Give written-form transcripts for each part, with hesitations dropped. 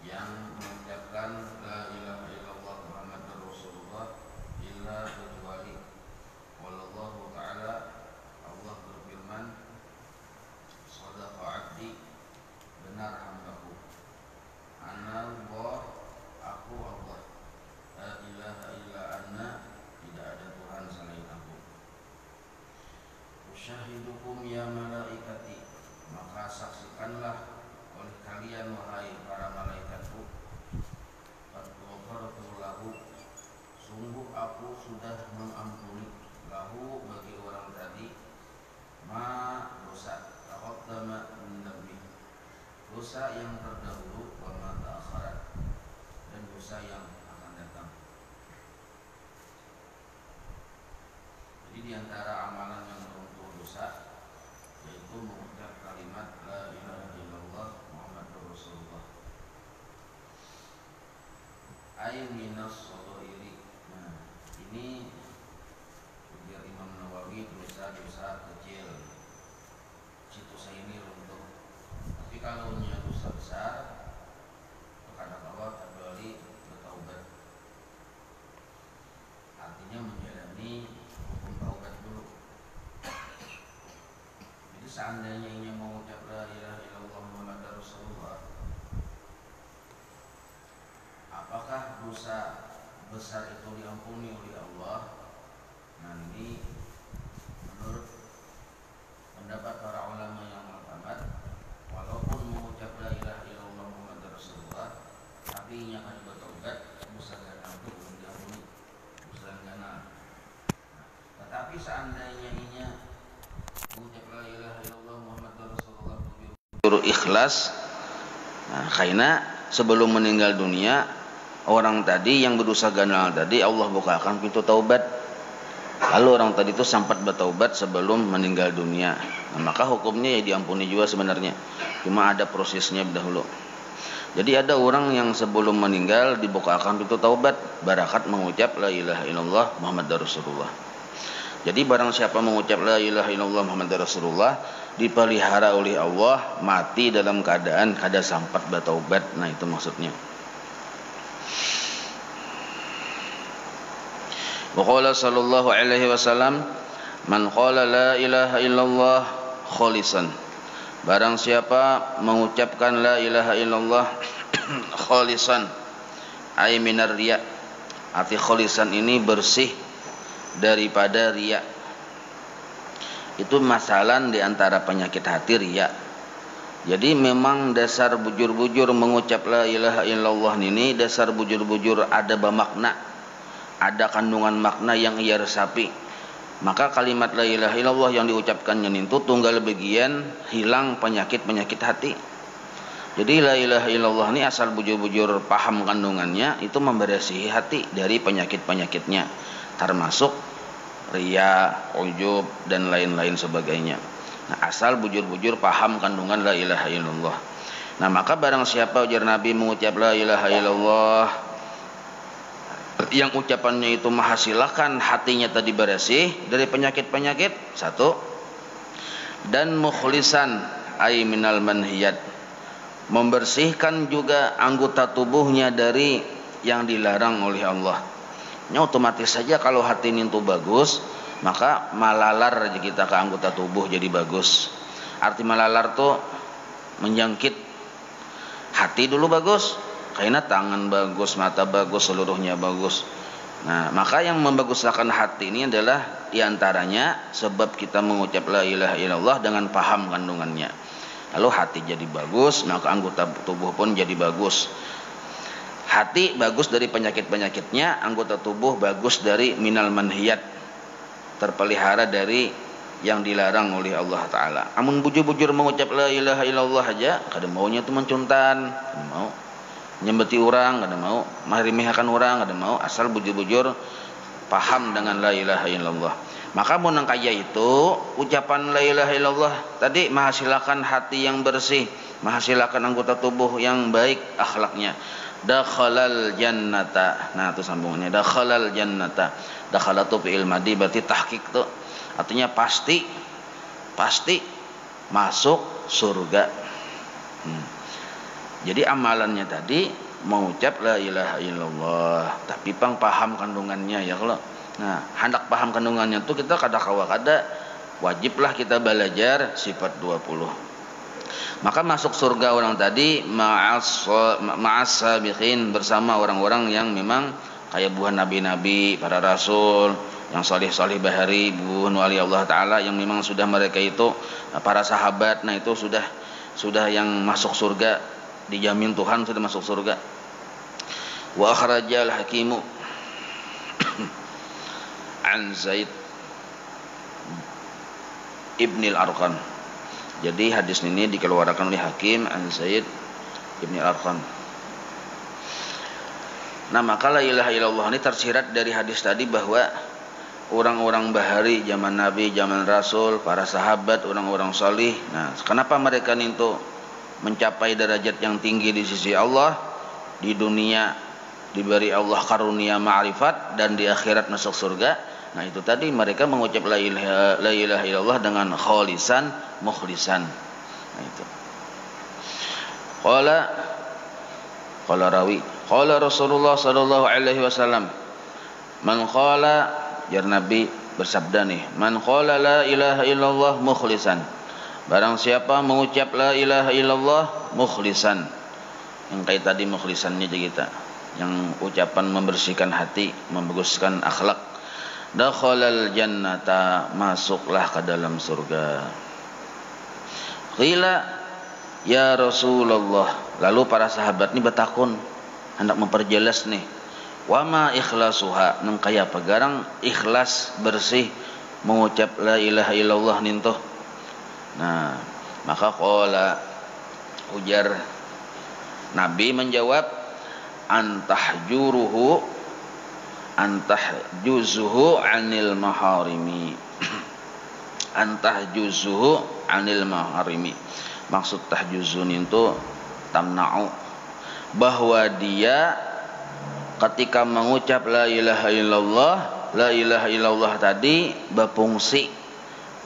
yang mengucapkan la ilaha illallah Muhammadur Rasulullah illa kecuali wallahu ta'ala Allah berfirman shadaqa abdi benar hambaku ana Allah aku Allah la ilaha illa anna tidak ada Tuhan selain aku usyahidukum ya malaikati maka saksikanlah oleh kalian wahai para malaikatku qad ghafartu lahu sungguh aku sudah mengampuni lahu bagi orang tadi ma dosa taqaddama min dambi dosa yang terdahulu wa ma ta'akhkharat dan dosa yang akan datang. Jadi di antara amalan yang meruntuh dosa yaitu mengucap kalimat la ilaha illallah Muhammadur Rasulullah. Ay minas shaghairi. Nah, ini ujar Imam Nawawi dosa-dosa kecil. Dosa ini runtuh. Tapi kalau dosa besar kata Allah kecuali bertaubat. Artinya menjalani hukum taubat dulu. Jadi seandainya ingin mengucap la ilaha illallah Muhammadur Rasulullah, apakah dosa besar itu diampuni oleh Allah? Nah ini menurut pendapat para ulama yang mu'tamad, walaupun mengucap la ilaha illallah Muhammadur Rasulullah tapi ia akan bertaubat, dosa gana itu belum diampuni, dosa gana. Tetapi seandainya ia mengucap la ilaha illallah Muhammadur Rasulullah bujur ikhlas, nah karena sebelum meninggal dunia orang tadi yang berdosa ganal tadi Allah bukakan pintu taubat. Lalu orang tadi itu sempat bertaubat sebelum meninggal dunia. Nah, maka hukumnya ya diampuni juga sebenarnya. Cuma ada prosesnya dahulu. Jadi ada orang yang sebelum meninggal dibukakan pintu taubat barakat mengucap la ilaha illallah Muhammadur Rasulullah. Jadi barang siapa mengucap la ilaha illallah Muhammadur Rasulullah dipelihara oleh Allah mati dalam keadaan kada sempat bertaubat. Nah itu maksudnya. Wa qala sallallahu alaihi wasallam man qala la ilaha illallah khalisan. Barang siapa mengucapkan la ilaha illallah khalisan ay minar riya. Arti khalisan ini bersih daripada riya. Itu masalah di antara penyakit hati riya. Jadi memang dasar bujur-bujur mengucap la ilaha illallah ini dasar bujur-bujur ada bermakna. Ada kandungan makna yang ia resapi. Maka kalimat la ilaha illallah yang diucapkannya itu tunggal bagian hilang penyakit-penyakit hati. Jadi la ilaha illallah ini asal bujur-bujur paham kandungannya itu membersihi hati dari penyakit-penyakitnya, termasuk riya, ujub dan lain-lain sebagainya. Nah, asal bujur-bujur paham kandungan la ilaha illallah. Nah, maka barang siapa ujar Nabi mengucap la ilaha illallah yang ucapannya itu menghasilkan hatinya tadi bersih dari penyakit-penyakit satu, dan mukhlisan ay minal manhiyat membersihkan juga anggota tubuhnya dari yang dilarang oleh Allah. Nya otomatis saja kalau hati ini tuh bagus maka malalar aja kita ke anggota tubuh jadi bagus. Arti malalar tuh menjangkit hati dulu bagus. Karena tangan bagus, mata bagus, seluruhnya bagus. Nah, maka yang membaguskan hati ini adalah diantaranya sebab kita mengucap la ilaha illallah dengan paham kandungannya. Lalu hati jadi bagus, maka anggota tubuh pun jadi bagus. Hati bagus dari penyakit-penyakitnya, anggota tubuh bagus dari minal manhiyat, terpelihara dari yang dilarang oleh Allah Ta'ala. Amun bujur-bujur mengucap la ilaha illallah aja, kadang maunya itu mencuntan, kadang mau nyembeti orang, kada mau meremehkan orang, kada mau, asal bujur-bujur paham dengan la ilaha illallah. Maka mun kaya itu ucapan la ilaha illallah tadi menghasilkan hati yang bersih, menghasilkan anggota tubuh yang baik akhlaknya. Dakhalal jannata. Nah, itu sambungannya dakhalal jannata. Dakhalatu fi'il madi berarti tahqiq tuh. Artinya pasti masuk surga. Jadi amalannya tadi mengucap la ilaha illallah, tapi paham kandungannya ya kalau. Nah, hendak paham kandungannya tuh kita kada wajiblah kita belajar sifat 20. Maka masuk surga orang tadi ma'as sabiqin, bersama orang-orang yang memang kayak buah nabi-nabi, para rasul, yang salih-salih bahari, buah wali Allah Ta'ala, yang memang sudah mereka itu para sahabat. Nah itu sudah yang masuk surga, dijamin Tuhan sudah masuk surga. Wa akhrajal hakimu an Zaid ibn al-Arqam. Jadi hadis ini dikeluarkan oleh Hakim an Zaid ibn al-Arqam. Nah maka la ilaha illallah ini tersirat dari hadis tadi bahwa orang-orang bahari zaman Nabi, zaman Rasul, para sahabat, orang-orang salih. Nah kenapa mereka itu mencapai derajat yang tinggi di sisi Allah? Di dunia diberi Allah karunia ma'rifat, dan di akhirat masuk surga. Nah itu tadi mereka mengucap la ilaha illallah dengan khalisan mukhlisan. Nah itu. Qala rawi qala Rasulullah sallallahu alaihi wasallam, man qala, jar Nabi bersabda nih, man qala la ilaha illallah mukhlisan, barang siapa mengucap la ilaha illallah mukhlisan, yang kayak tadi mukhlisannya aja kita, yang ucapan membersihkan hati, membaguskan akhlak, dakhalal jannata, masuklah ke dalam surga. Qila ya Rasulullah, lalu para sahabat ini bertakun, hendak memperjelas nih, wa ma ikhlasuha, nang kaya pegarang ikhlas bersih mengucap la ilaha illallah nintoh. Nah maka qala, ujar Nabi menjawab, antahjuzuhu anil maharimi. Antahjuzuhu anil maharimi, maksud tahjuzun itu tamna'u, bahwa dia ketika mengucap la ilaha illallah tadi berfungsi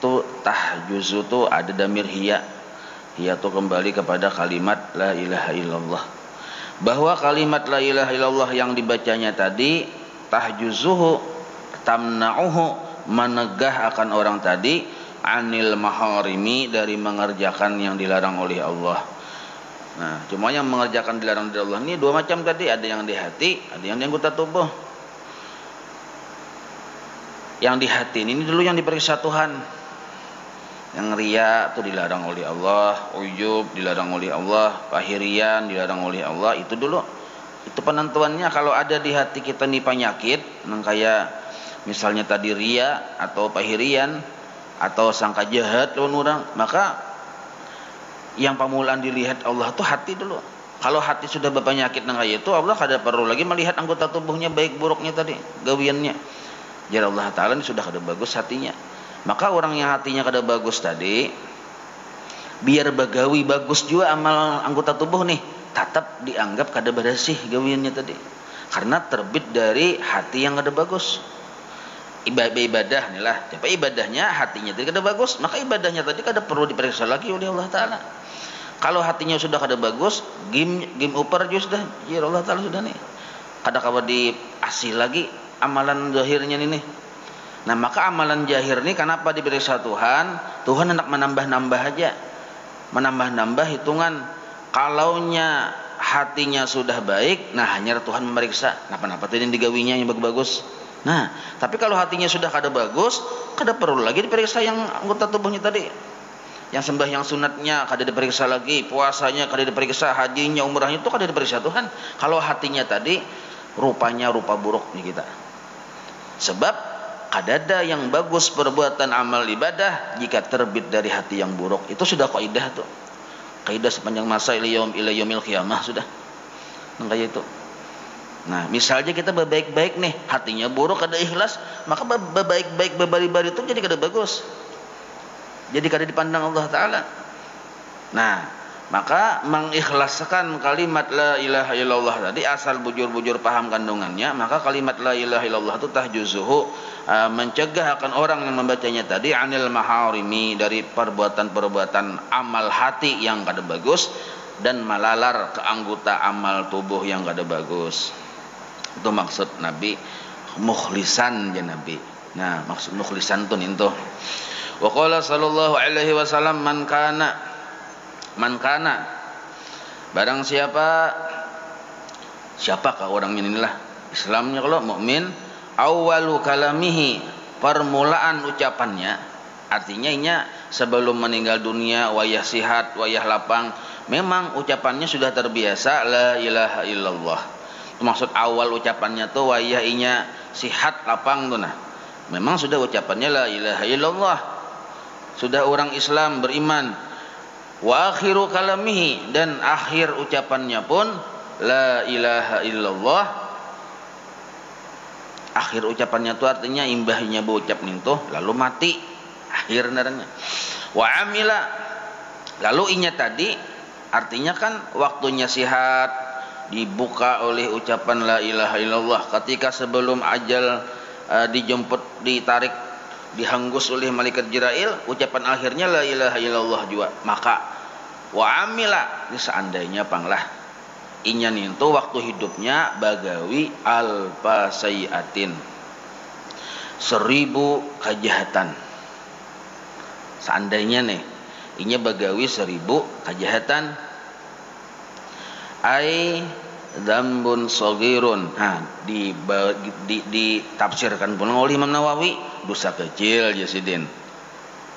tu tahjuzu tu ada damir hiya tu kembali kepada kalimat la ilaha illallah, bahwa kalimat la ilaha illallah yang dibacanya tadi tahjuzuhu tamna'uhu, menegah akan orang tadi anil maharimi, dari mengerjakan yang dilarang oleh Allah. Nah cuma yang mengerjakan dilarang oleh Allah ini dua macam tadi, ada yang di hati, ada yang di anggota tubuh. Yang di hati ini dulu yang diperiksa Tuhan. Yang riya itu dilarang oleh Allah, ujub dilarang oleh Allah, pahirian dilarang oleh Allah, itu dulu. Itu penentuannya. Kalau ada di hati kita nih penyakit, yang kayak misalnya tadi riya atau pahirian atau sangka jahat lawan orang, maka yang pamulaan dilihat Allah tuh hati dulu. Kalau hati sudah berpenyakit nang kayak itu, Allah kada perlu lagi melihat anggota tubuhnya baik buruknya tadi, gawiannya. Jadi Allah Ta'ala ini sudah kada bagus hatinya. Maka orang yang hatinya kada bagus tadi, biar bagawi bagus juga amal anggota tubuh nih, tetap dianggap kada bersih gawiannya tadi, karena terbit dari hati yang kada bagus. Ibadah nih lah, tapi ibadahnya hatinya tadi kada bagus, maka ibadahnya tadi kada perlu diperiksa lagi oleh Allah Ta'ala. Kalau hatinya sudah kada bagus, game upper juga sudah, ya Allah Ta'ala sudah nih, kada kawa diasih lagi amalan zahirnya ini. Nah maka amalan zahir ini kenapa diperiksa Tuhan? Tuhan hendak menambah-nambah aja, menambah-nambah hitungan. Kalaunya hatinya sudah baik, nah hanya Tuhan memeriksa napa-napa tadi digawinya yang bagus-bagus. Nah, tapi kalau hatinya sudah kada bagus, kada perlu lagi diperiksa yang anggota tubuhnya tadi. Yang sembahyang sunatnya kada diperiksa lagi, puasanya kada diperiksa, hajinya, umrahnya itu kada diperiksa Tuhan. Kalau hatinya tadi rupanya rupa buruk nih kita. Sebab kada ada yang bagus perbuatan amal ibadah jika terbit dari hati yang buruk. Itu sudah kaidah tuh. Kaidah sepanjang masa ila yaumil qiyamah sudah. Nang kayak itu. Nah misalnya kita berbaik-baik nih, hatinya buruk, kada ikhlas, maka berbaik-baik berbari-bari itu jadi kada bagus, jadi kada dipandang Allah Ta'ala. Nah maka mengikhlaskan kalimat la ilaha illallah tadi, asal bujur-bujur paham kandungannya, maka kalimat la ilaha illallah itu tahjuzuhu, mencegah akan orang yang membacanya tadi anil maharimi, dari perbuatan-perbuatan amal hati yang kada bagus, dan malalar ke anggota amal tubuh yang kada bagus. Itu maksud Nabi mukhlisan ya Nabi. Nah, maksud mukhlisan tuh ninto. Wa qala sallallahu alaihi wasallam man kana barang siapakah orangnya inilah Islamnya kalau mukmin, awwalu kalamihi, permulaan ucapannya, artinya inya sebelum meninggal dunia wayah sihat wayah lapang memang ucapannya sudah terbiasa la ilaha illallah. Maksud awal ucapannya tuh wayah inya sihat lapang tuh nah memang sudah ucapannya la ilaha illallah, sudah orang Islam beriman. Wa akhiru kalamihi, dan akhir ucapannya pun la ilaha illallah. Akhir ucapannya itu artinya imbahnya berucap nintuh lalu mati akhir naranya. Wa amila, lalu inya tadi artinya kan waktunya sihat dibuka oleh ucapan la ilaha illallah. Ketika sebelum ajal dijemput, ditarik, dihanggus oleh malaikat Jibril, ucapan akhirnya la ilaha illallah juga. Maka wa amila, ini seandainya panglah inya nintu waktu hidupnya bagawi alfa sayiatin, 1000 kejahatan. Seandainya nih inya bagawi 1000 kejahatan, ai dzambun shagirun. Nah, ditafsirkan pun oleh Imam Nawawi, dosa kecil Jasidin.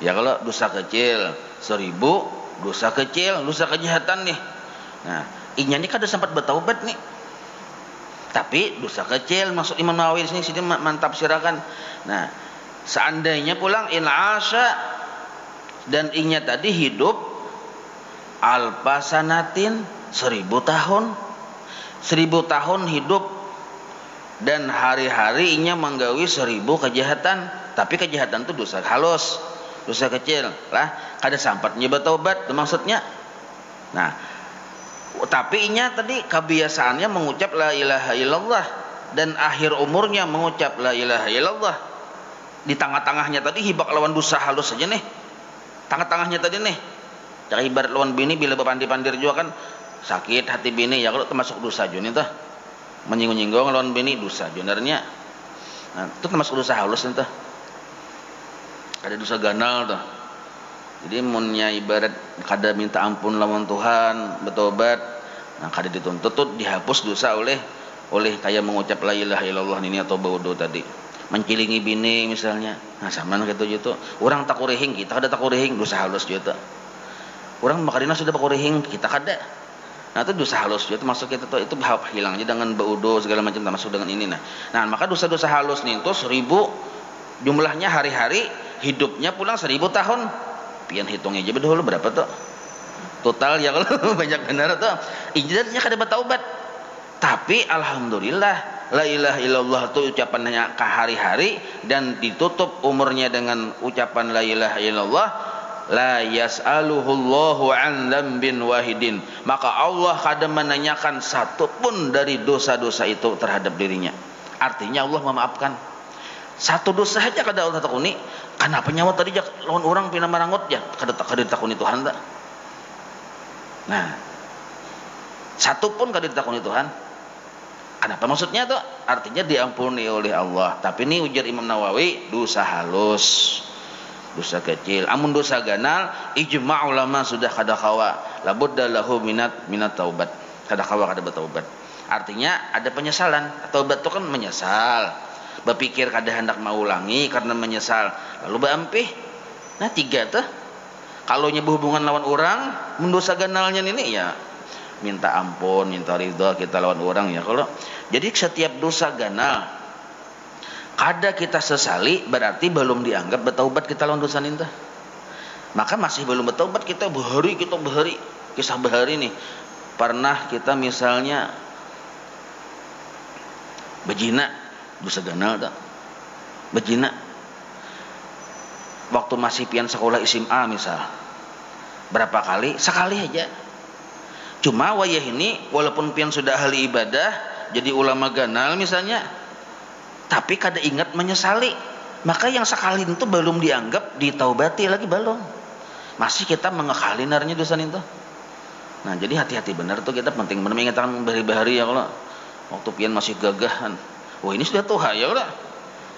Ya kalau dosa kecil 1000, dosa kecil, dosa kejahatan nih. Nah, inya ini kada sempat bertaubat nih. Tapi dosa kecil maksud Imam Nawawi di sini Sidin mentafsirkan. Nah, seandainya pulang in asya, dan inya tadi hidup alfa sanatin, 1000 tahun. 1000 tahun hidup dan hari-hari inya menggawi 1000 kejahatan, tapi kejahatan itu dosa halus, dosa kecil lah, kada sampat nyoba taubat itu maksudnya. Nah, tapi inya tadi kebiasaannya mengucap la ilaha illallah dan akhir umurnya mengucap la ilaha illallah. Di tengah-tengahnya tadi hibak lawan dosa halus saja nih. Tengah-tengahnya tadi nih. Cara ibarat lawan bini bila berpandir-pandir juga kan sakit hati bini, ya kalau termasuk dosa juga nih tuh. Menyinggung-nyinggung lawan bini dosa sebenarnya. Nah, itu termasuk dosa halus nih tuh. Ada dosa ganal tuh. Jadi munnya ibarat kada minta ampun lawan Tuhan, bertobat, nah kada dituntut tuh dihapus dosa oleh kayak mengucap la ilaha illallah ini atau baudo tadi. Mencilingi bini misalnya. Nah, sama gitu. Orang tak kurehing, kita kada tak kurehing, dosa halus juga. Orang makarina sudah pakurehing, kita kada. Nah, itu dosa halus juga masuk kita tuh, itu hilang aja dengan baudo segala macam termasuk dengan ini nah. Nah, maka dosa-dosa halus nih itu 1000 jumlahnya hari-hari, hidupnya pulang 1000 tahun. Pian hitungnya aja dulu berapa tuh total ya kalau banyak benar tuh ijazahnya kada bertaubat. Tapi alhamdulillah la ilaha illallah itu ucapannya ke hari-hari dan ditutup umurnya dengan ucapan la ilaha illallah, la yas'aluhullahu an dzambin wahidin, maka Allah kada menanyakan satu pun dari dosa-dosa itu terhadap dirinya. Artinya Allah memaafkan. Satu dosa saja kada Allah takuni. Kenapa nyawa tadi jak lawan orang pina marangut ya kada ditakuni Tuhan tak. Nah, satu pun kada ditakuni Tuhan. Kenapa maksudnya tuh? Artinya diampuni oleh Allah. Tapi ini ujar Imam Nawawi dosa halus, dosa kecil. Amun dosa ganal ijma' ulama sudah kada kawa labudda lahu minat taubat. Kada kawa kada bertaubat. Artinya ada penyesalan. Taubat itu kan menyesal, berpikir kada hendak mau ulangi karena menyesal, lalu berampih. Nah, 3 tuh kalau nya berhubungan lawan orang mendosa ganalnya ini ya minta ampun, minta ridha kita lawan orang ya. Kalau jadi setiap dosa ganal kada kita sesali berarti belum dianggap bertaubat kita lawan dosa ini. Maka masih belum bertaubat kita berhari kisah berhari nih. Pernah kita misalnya bejina, dosa ganal tak? Bejina waktu masih pian sekolah SMA misal, berapa kali? Sekali aja. Cuma wayah ini walaupun pian sudah ahli ibadah, jadi ulama ganal misalnya, tapi kada ingat menyesali. Maka yang sekali itu belum dianggap ditaubati lagi belum. Masih kita mengekali narnya dosa itu. Nah, jadi hati-hati benar tuh, kita penting benar mengingatkan bahari-bahari ya kalau waktu pian masih gagahan. Wah, ini sudah tua ya udah.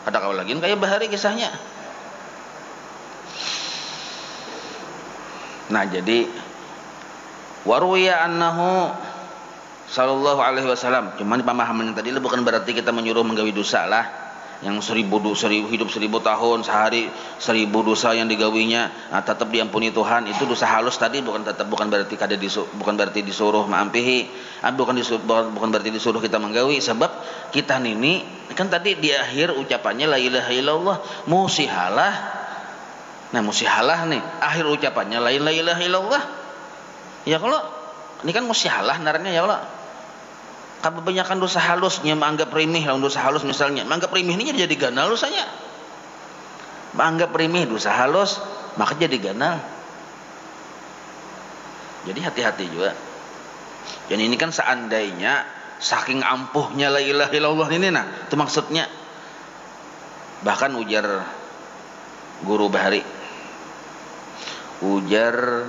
Ada kau lagi kayak bahari kisahnya. Nah, jadi waruya annahu sallallahu alaihi wasallam. Cuman pemahaman yang tadi bukan berarti kita menyuruh menggawi dosa lah. Yang 1000 hidup 1000 tahun, sehari 1000 dosa yang digawinya, nah, tetap diampuni Tuhan. Itu dosa halus tadi, bukan berarti bukan berarti disuruh maampihi, bukan berarti disuruh kita menggawi. Sebab kita ini kan tadi di akhir ucapannya la ilaha illallah musihalah. Nah, musihalah nih akhir ucapannya la ilaha illallah. Ya kalau ini kan musihalah naranya ya Allah. Kebanyakan dosa halusnya menganggap remeh lawan dosa halus misalnya. Menganggap remeh ini jadi ganal dosanya. Menganggap remeh dosa halus maka jadi ganal. Jadi hati-hati juga. Dan ini kan seandainya saking ampuhnya la ilaha illallah ini, nah itu maksudnya. Bahkan ujar guru bahari, ujar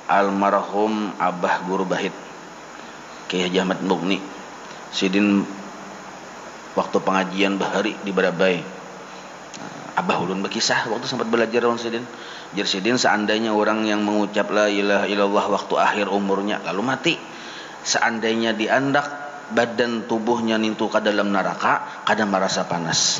almarhum Abah Guru Bahit Kiai Haji Ahmad Mugni sidin waktu pengajian bahari di Barabai. Abah ulun berkisah waktu sempat belajar lawan sidin. Jar sidin seandainya orang yang mengucap la ilaha illallah waktu akhir umurnya lalu mati, seandainya diandak badan tubuhnya nintu ke dalam neraka kada merasa panas.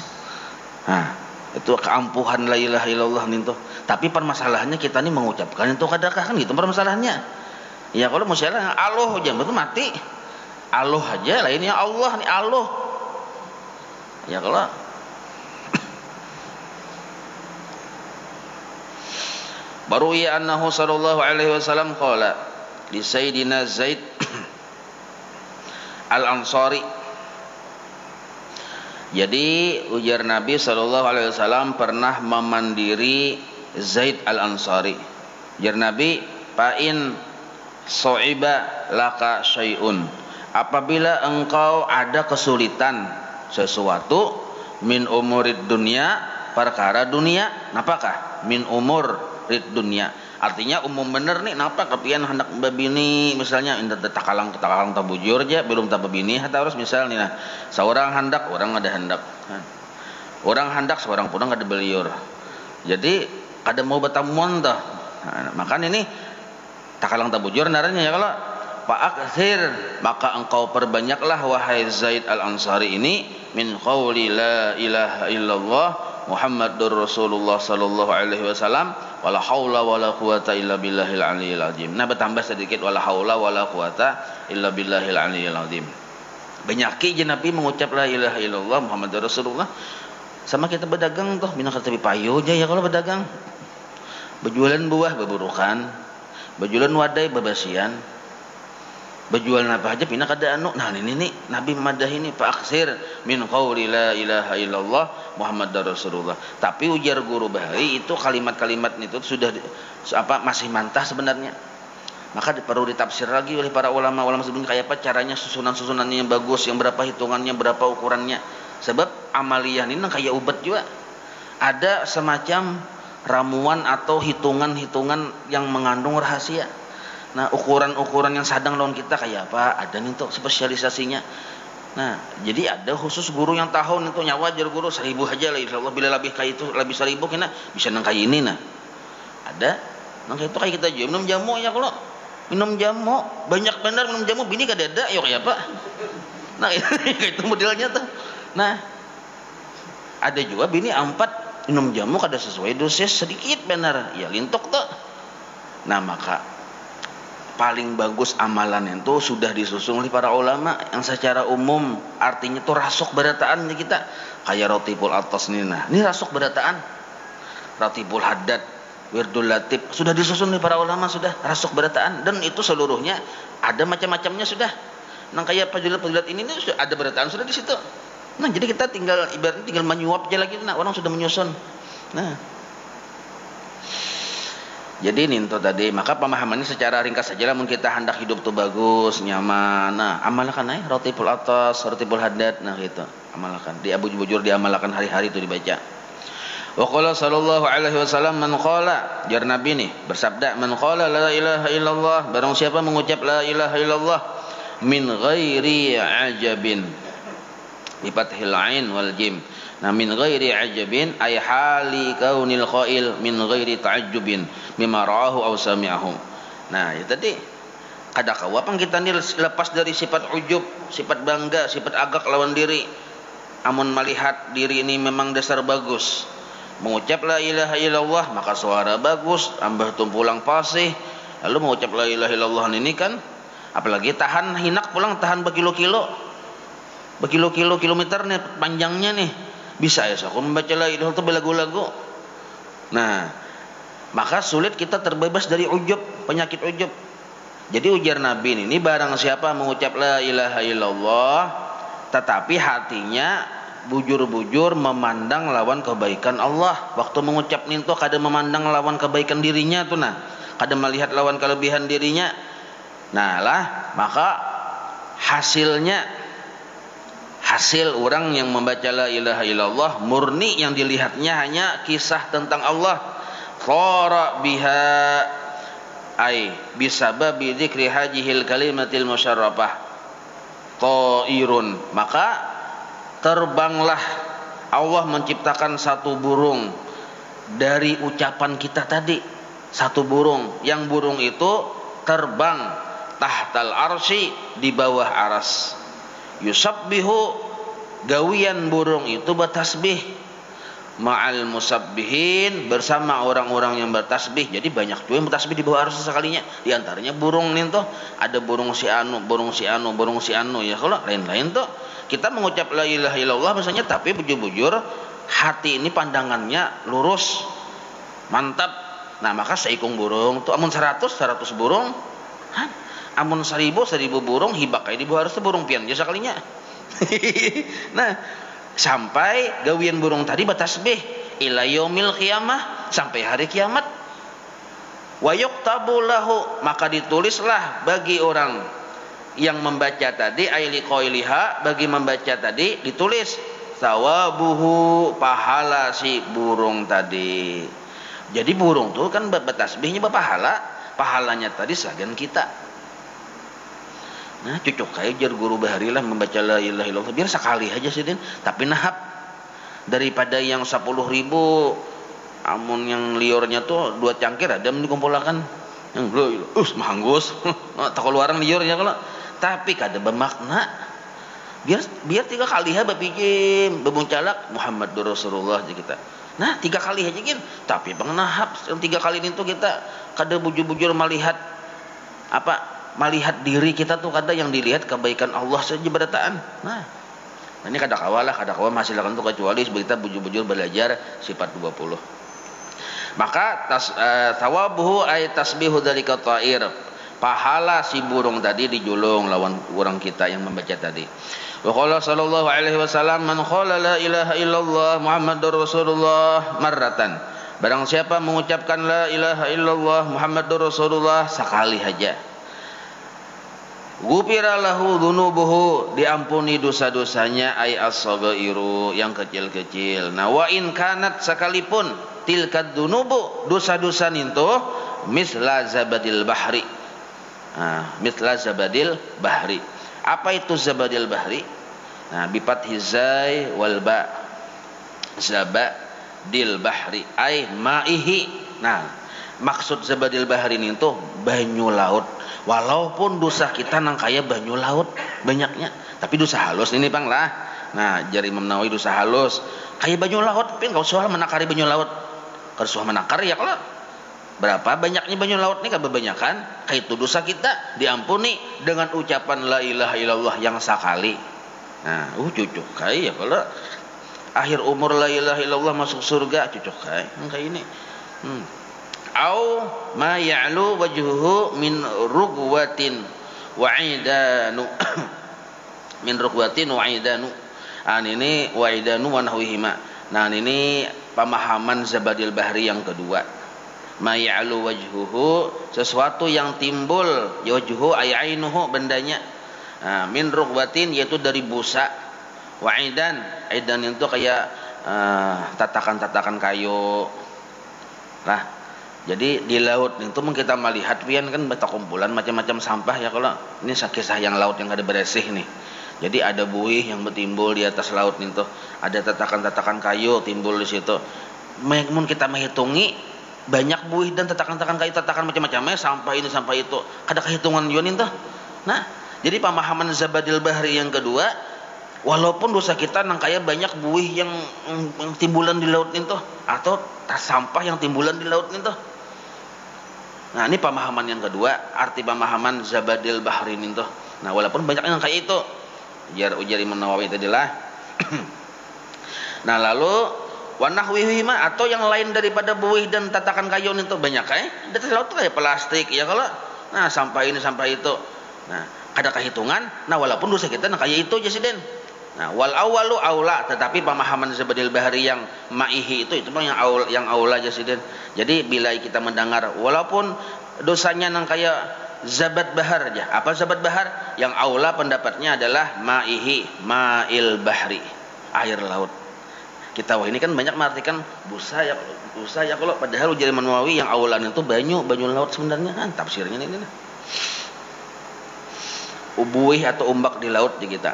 Nah, itu keampuhan la ilaha illallah nintu. Tapi permasalahannya kita ini mengucapkan itu kadakah kan gitu permasalahannya. Ya kalau masalah Allah aja betul mati. Allah aja lainnya Allah nih Allah. Ya kalau baru ya annahu sallallahu alaihi wasallam qala li sayyidina Zaid Al-Ansari. Jadi ujar Nabi sallallahu alaihi wasallam pernah memandiri Zaid Al-Ansari. Ujar Nabi, "Fa'in so'iba laka syai'un." Apabila engkau ada kesulitan sesuatu min umurid dunia, perkara dunia, napakah? Min umur rid dunia. Artinya umum bener nih, napa kepian hendak babini misalnya indah takalang tabujur aja belum tababini harus misalnya nah, seorang hendak orang ada hendak. Orang hendak seorang pun ada beliur. Jadi kada mau batamuan dah. Nah, makan ini takalang tabujur naranya ya kalau fa'akthir maka engkau perbanyaklah wahai Zaid Al-Ansari ini min qawli la ilaha illallah Muhammadur Rasulullah sallallahu alaihi wasallam wala haula wala quwata illa billahil aliyil azim. Nah bertambah sedikit wala haula wala quwata illa billahil aliyil azim. Banyaki je Nabi mengucap la ilaha illallah Muhammadur Rasulullah. Sama kita berdagang tuh minang tapi payu aja ya kalau berdagang. Berjualan buah beburukan, berjualan wadai babasian, berjualan apa aja pindah kada anu. Nah ini nih Nabi madah ini fa'aksir min qawli la ilaha illallah Muhammadar Rasulullah. Tapi ujar guru bahari itu kalimat-kalimat itu sudah masih mantah sebenarnya. Maka perlu ditafsir lagi oleh para ulama-ulama sebelumnya kayak apa caranya, susunan-susunannya yang bagus, yang berapa hitungannya, berapa ukurannya. Sebab amaliyah ini kayak ubat juga. Ada semacam ramuan atau hitungan-hitungan yang mengandung rahasia. Nah, ukuran-ukuran yang sadang lawan kita kayak apa? Ada nih untuk spesialisasinya. Nah, jadi ada khusus guru yang tahun itu nyawa jar guru 1000 aja lah insyaallah bila lebih kayak itu lebih 1000 kena bisa nang kayak ini nah. Ada nang kayak itu kayak kita juga minum jamu ya kalau minum jamu banyak benar minum jamu bini kada ada ya kayak apa? Nah, itu modelnya tuh. Nah, ada juga bini 4 minum jamu kada sesuai dosis sedikit benar. Ya lintok tuh. Nah, maka paling bagus amalan itu sudah disusun oleh para ulama yang secara umum artinya itu rasuk berataan kita kayak rotibul atas nih. Nah ini rasuk berataan, rotibul haddad, wirdul latif sudah disusun oleh para ulama, sudah rasuk berataan dan itu seluruhnya ada macam-macamnya sudah. Nah kayak pajulat-pajulat ini nih sudah ada berataan sudah di situ. Nah jadi kita tinggal ibaratnya tinggal menyuap aja lagi. Nah orang sudah menyusun. Nah jadi ninto tadi, maka pemahamannya secara ringkas saja lah. Mungkin kita hendak hidup tuh bagus, nyaman. Nah, amalkan aja rotibul atas, rotibul haddad, nah gitu. Amalkan. Di Abu Bujur diamalkan hari-hari itu dibaca. Wa qala sallallahu alaihi wasallam man qala, jar Nabi nih bersabda, man qala la ilaha illallah, barang siapa mengucap la ilaha illallah min ghairi ajabin, bi fathil ain wal jim. Nah, min ghairi ajabin ay hali kaunil qail min ghairi ta'ajjubin mimma ra'ahu aw sami'ahu. Nah, ya tadi kadakawa pang kita ni lepas dari sifat ujub, sifat bangga, sifat agak lawan diri. Amun melihat diri ini memang dasar bagus, mengucap la ilaha illallah maka suara bagus, tambah tumpulang fasih. Lalu mengucap la ilaha illallah ini kan apalagi tahan hinak pulang, tahan berkilo-kilo kilometer nih panjangnya nih, bisa ya aku membaca la ilaha itu belagu-lagu. Nah, maka sulit kita terbebas dari ujub, penyakit ujub. Jadi ujar Nabi ini barang siapa mengucap la ilaha illallah tetapi hatinya bujur-bujur memandang lawan kebaikan Allah, waktu mengucap ninto kada memandang lawan kebaikan dirinya tuh, nah kada melihat lawan kelebihan dirinya. Nah lah, maka hasil orang yang membaca la ilaha illallah murni yang dilihatnya hanya kisah tentang Allah. Qara biha ay bisababi dzikri hajihil kalimatil musyarrafah ta'irun, maka terbanglah Allah menciptakan satu burung dari ucapan kita tadi, satu burung yang burung itu terbang tahtal arsy, di bawah aras. Yusabbihu, gawian burung itu bertasbih, ma'al musabbihin, bersama orang-orang yang bertasbih. Jadi banyak juga yang bertasbih di bawah aras sekalinya. Di antaranya burung nih tuh, ada burung si anu ya. Kalau lain-lain tuh kita mengucap la ilaha illallah misalnya tapi bujur-bujur hati ini pandangannya lurus, mantap. Nah, maka seikung burung tuh amun 100 burung, amun 1000 burung hibak kayak di bawah aras burung pian jasa kalinya. Nah, sampai gawian burung tadi bertasbih ila yaumil qiyamah, sampai hari kiamat. Wa yuktabu lahu, maka ditulislah bagi orang yang membaca tadi aili qailiha, bagi membaca tadi ditulis sawabuhu, pahala si burung tadi. Jadi burung tuh kan bertasbihnya berpahala, pahalanya tadi sebagian kita. Nah, cocok kayak jar guru bahari lah membaca la ilaha illallah biar sekali aja sih din, tapi nahap daripada yang 10.000 amun yang liurnya tuh 2 cangkir ada dikumpulkan yang mahanggus tak keluaran liurnya kalau, tapi kada bermakna. Biar 3 kali ha bapijim bemuncalak Muhammadur Rasulullah aja kita. Nah, 3 kali aja gin, tapi bang nahap 3 kali itu kita kada bujur-bujur melihat melihat diri kita tuh, kada yang dilihat kebaikan Allah saja berataan. Nah, ini kada kawa masih lakukan tuh kecuali kita bujur-bujur belajar sifat 20. Maka tawabuhu ay tasbihu dzalika ta'ir, pahala si burung tadi dijulung lawan orang kita yang membaca tadi. Wa qala sallallahu alaihi wasallam man qala la ilaha illallah Muhammadur Rasulullah marratan, barang siapa mengucapkan la ilaha illallah Muhammadur Rasulullah sekali saja, ghufira lahu dzunubuhu, diampuni dosa-dosanya ay as-saghairu, yang kecil-kecil. Nah, wa in kanat, sekalipun tilkad dzunubu, dosa-dosa itu misla zabadil bahri. Nah, misla zabadil bahri. Apa itu zabadil bahri? Nah, bi fathi zai wal ba, zabadil bahri ay ma'ihi. Nah, maksud zabadil bahri itu banyu laut. Walaupun dosa kita nang kaya banyu laut banyaknya, tapi dosa halus ini bang lah. Nah, jari Imam Nawawi dosa halus kayak banyu laut, tapi enggak usah menakari banyu laut. Kalau usah menakar ya kalau berapa banyaknya banyu laut ini kan kebanyakan, kayak itu dosa kita diampuni dengan ucapan la ilaha illallah yang sekali. Nah, cocok kayak ya kalau akhir umur la ilaha illallah masuk surga, cocok kayak ini. Au ma ya'lu wajhuhu min rugwatin wa idanu min rugwatin wa idanu. Ini wa idanu wa nahwihima. Nah, ini pemahaman zabadil bahri yang kedua. Ma ya'lu wajhuhu, sesuatu yang timbul, wajhuhu ay ainuhu, bendanya. Min rugwatin yaitu dari busa. Wa idan itu kayak tatakan-tatakan kayu. Nah, jadi di laut itu kita melihat pian kan bata kumpulan macam-macam sampah ya kalau ini kisah yang laut yang ada beresih nih. Jadi ada buih yang bertimbul di atas laut itu, ada tatakan-tatakan kayu timbul di situ. Mun kita menghitungi banyak buih dan tatakan-tatakan kayu, tatakan macam-macamnya, sampah ini sampah itu, ada kehitungan juga itu. Nah, jadi pemahaman Zabadil Bahri yang kedua, walaupun dosa kita nang kaya banyak buih yang timbulan di laut itu atau sampah yang timbulan di laut itu. Nah, ini pemahaman yang kedua, arti pemahaman Zabadil Bahri itu. Nah, walaupun banyak yang kayak itu, ujar Imam Nawawi tadilah. Nah, lalu wanahwihi ma atau yang lain daripada buih dan tatakan kayu itu banyak di laut itu kayak plastik ya kalau. Nah, sampah ini sampah itu. Nah, ada kehitungan. Nah, walaupun dosa kita nah kayak itu jasiden. Nah, wal awalu aula, tetapi pemahaman Zabadil Bahri yang maihi itu yang aula jasiden. Jadi bila kita mendengar walaupun dosanya nang kayak Zabat Bahar aja. Apa Zabat Bahar? Yang aula pendapatnya adalah maihi, mail bahri, air laut. Kita ini kan banyak mengartikan busa ya kalau padahal ujar Imam Nawawi yang aula itu banyu laut sebenarnya kan tafsirnya ini. Ubuih atau umbak di laut di kita.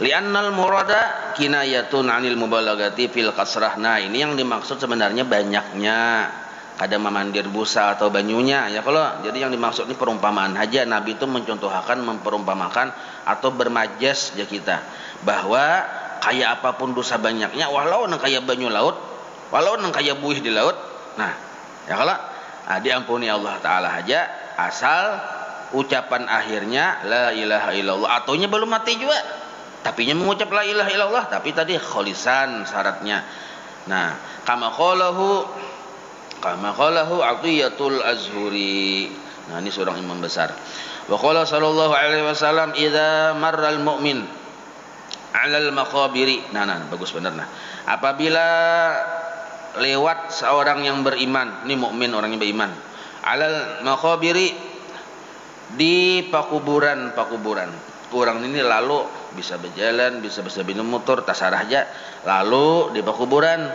Li'annal murada kinayatun 'anil mubalagati fil kasrah. Nah, ini yang dimaksud sebenarnya banyaknya kada memandir busa atau banyunya ya kalau. Jadi yang dimaksud ini perumpamaan aja. Nabi itu mencontohkan, memperumpamakan atau bermajas ya kita bahwa kayak apapun dosa banyaknya, walau nang kayak banyu laut, walau nang kayak buih di laut, nah ya kalau diampuni Allah Ta'ala aja asal ucapan akhirnya la ilaha illallah, ataunya belum mati juga tapinya mengucap la ilaha illallah, tapi tadi kholisan syaratnya. Nah, kama qalahu Athiyatul Azhuri. Nah, ini seorang imam besar. Wa qala sallallahu alaihi wasallam idza marral mu'min 'alal maqabiri. Nah, bagus benar nah. Apabila lewat seorang yang beriman, ini mukmin orang yang beriman, 'alal maqabiri, di pakuburan. Orang ini lalu bisa berjalan, bisa minum motor, tasarah aja, lalu di pakuburan.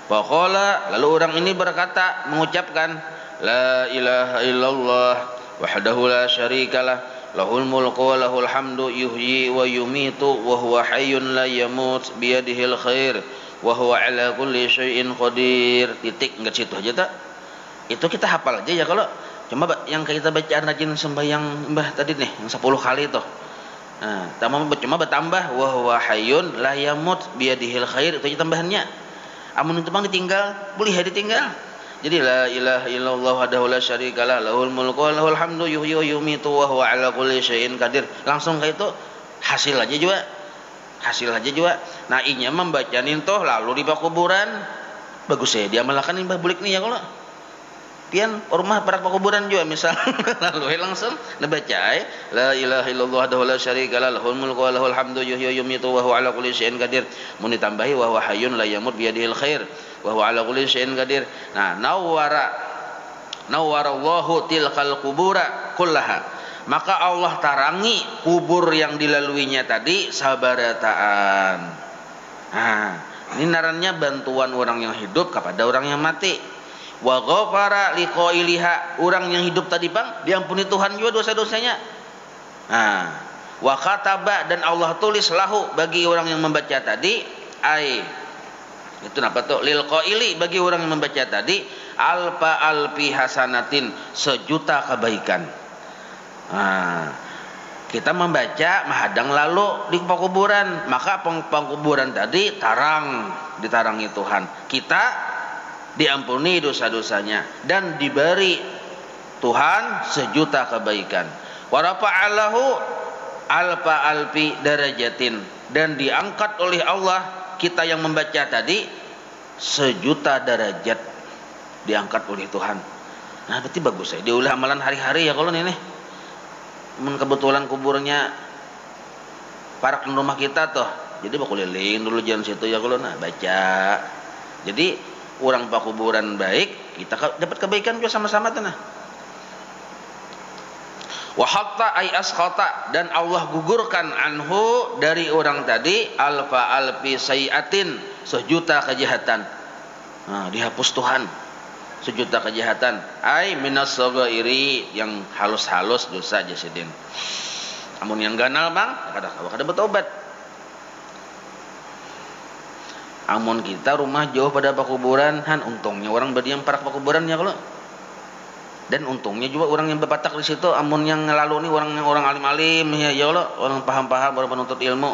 Faqala, lalu orang ini berkata, mengucapkan la ilaha illallah wahdahu la syarikalah lahul mulku wa lahul hamdu yuhyi wa yumitu wa huwa hayyun la yamut biyadihil khair wa huwa ala kulli syai'in qadir. Titik, enggak situ aja tak? Itu kita hafal aja ya kalau. Cuma yang kita bacaan rajin sembahyang Mbah tadi nih, yang 10 kali itu. Nah, cuma bertambah wa huwa hayyun la yamut biyadihil khair, itu aja tambahannya. Amun itu bang ditinggal, boleh ditinggal. Jadi la ilaha illallah wahdahu la syarikalah lahul mulku wa lahul hamdu yuhyi wa yumitu wa huwa ala kulli syai'in qadir. Langsung kayak itu hasil aja juga. Nah, inya membacain toh lalu di kuburan. Bagus ya diamalkan Mbah bulik nih ya kalau. Pian rumah para kuburan juga misal lalu langsung nebaca la ilaha illallah wahdahu la syarikalah lahul mulku wa lahul hamdu yuhyi wa yumitu wa huwa ala kulli syai'in qadir. Mun ditambahi wa huwa hayyun la yamut bi yadihil khair wa huwa ala kulli syai'in qadir. Nah, nawwarallahu tilkal qubura kullaha. Maka Allah tarangi kubur yang dilaluinya tadi sabarataan. Nah, ini narannya bantuan orang yang hidup kepada orang yang mati. Wa ghafara liqailiha, orang yang hidup tadi bang diampuni Tuhan juga dosa-dosanya. Nah, wa kataba, dan Allah tulis lahu bagi orang yang membaca tadi, itu apa tuh, lil qaili, bagi orang yang membaca tadi, alfi hasanatin, 1.000.000 kebaikan. Nah, kita membaca menghadang lalu di pekuburan, maka pekuburan tadi ditarangi Tuhan. Kita diampuni dosa-dosanya dan diberi Tuhan 1.000.000 kebaikan. Wa rafa'alahu alfi darajatin, dan diangkat oleh Allah kita yang membaca tadi 1.000.000 derajat diangkat oleh Tuhan. Nah, berarti bagus ya. Diulah amalan hari-hari ya kalau ini. Kebetulan kuburnya para rumah kita toh. Jadi bakuliling dulu jangan situ ya kalau baca. Jadi orang pakuburan baik, kita dapat kebaikan juga sama-sama tuh nah. Wa hatta ay asqata, dan Allah gugurkan anhu dari orang tadi alfa alfi sayiatin, sejuta kejahatan. Nah, dihapus Tuhan sejuta kejahatan. Ay minas sagairi, yang halus-halus dosa jasidin. Amun yang ganal bang, kada bertobat. Amun kita rumah jauh pada pakuburan, han untungnya orang berdiam parak pakuburan ya kalau. Dan untungnya juga orang yang berpatak di situ. Amun yang ngelalu nih orang alim-alim ya Allah, orang paham-paham, orang penuntut ilmu.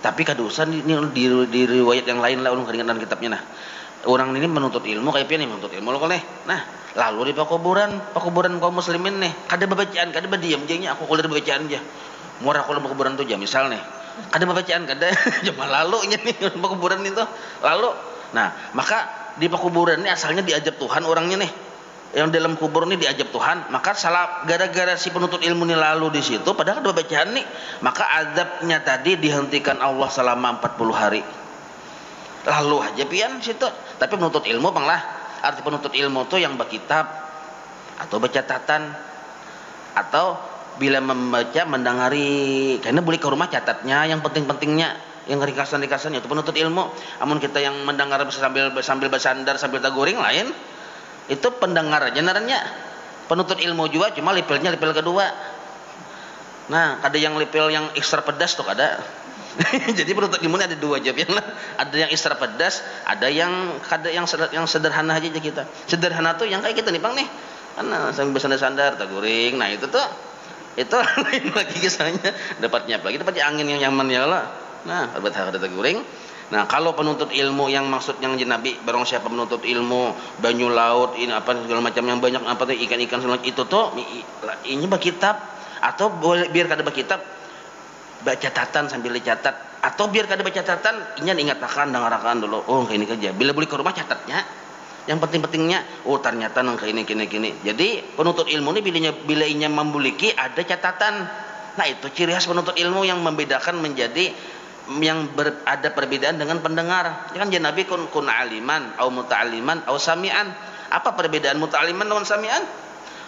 Tapi kadusan ini di riwayat yang lain lah ulun keringan kitabnya nah. Orang ini menuntut ilmu kayak pian nih menuntut ilmu lo nih. Nah, lalu di pakuburan kaum muslimin nih, kada babacaan, kada berdiam jengnya aku kuliah babacaan aja. Murah kalau pakuburan tuh aja misal nih. Kada babacaan, kada cuma lalu nya nih pakuburan itu. Lalu. Nah, maka di pakuburan ini asalnya diajab Tuhan orangnya nih. Yang dalam kubur ini diajab Tuhan, maka salah gara-gara si penuntut ilmu ini lalu di situ padahal ada bacaan nih, maka azabnya tadi dihentikan Allah selama 40 hari. Lalu aja pian situ. Tapi penuntut ilmu banglah, arti penuntut ilmu tuh yang berkitab atau bercatatan atau bila membaca mendengari, karena boleh ke rumah catatnya yang penting-pentingnya, yang ringkasan-ringkasannya itu penuntut ilmu. Amun kita yang mendengar sambil bersandar sambil taguring lain, itu pendengar aja naranya. Penuntut ilmu juga cuma lipelnya lipel kedua. Nah, ada yang lipel yang ekstra pedas tuh ada. Jadi penuntut ilmu ini ada dua aja lah. Ada yang ekstra pedas, ada yang sederhana aja kita. Sederhana tuh yang kayak kita nih Bang nih. Karena sambil bersandar-sandar taguring. Nah, itu tuh lain lagi kisahnya. Dapatnya apa lagi? Dapat angin yang nyaman ya Allah. Nah, ada taguring. Nah, kalau penuntut ilmu yang maksud yang Nabi, barang siapa penuntut ilmu banyu laut ini apa segala macam yang banyak apa tuh ikan-ikan segala itu tuh ini berkitab atau boleh biar kada berkitab baca catatan sambil dicatat atau biar kada baca catatan inya ingatakan dengarakan dulu oh ini kerja bila boleh ke rumah catatnya yang penting-pentingnya oh ternyata nang ini jadi penuntut ilmu ini bila inya membuliki ada catatan. Nah, itu ciri khas penuntut ilmu yang membedakan menjadi yang ada perbedaan dengan pendengar. Ya kan Nabi kun aliman au muta'alliman au sami'an. Apa perbedaan muta'alliman dengan sami'an?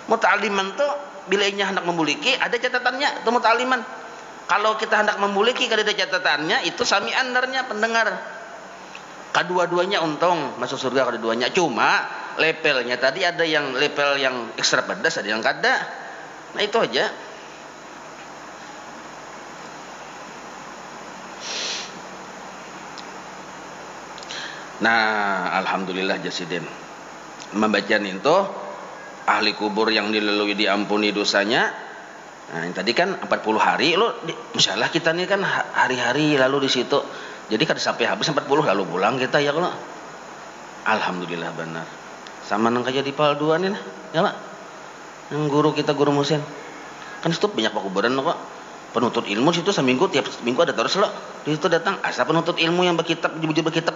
Muta'alliman tuh bila inya hendak membuliki ada catatannya, itu muta'alliman. Kalau kita hendak membuliki kada ada catatannya, itu sami'an darnya pendengar. Kedua-duanya untung masuk surga kedua-duanya. Cuma levelnya tadi ada yang level yang ekstra pedas, ada yang kada. Nah, itu aja. Nah, alhamdulillah jasidin. Membaca itu ahli kubur yang dilalui diampuni dosanya. Nah, yang tadi kan 40 hari lo masalah kita nih kan hari-hari lalu di situ. Jadi kada sampai habis 40 lalu pulang kita ya kalau. Alhamdulillah benar. Sama nang kayak di Palduan nih ya Pak. Yang guru kita guru Musin. Kan itu banyak pakuburan kok. Penuntut ilmu situ seminggu tiap minggu ada terus loh. Di situ datang asal penuntut ilmu yang berkitab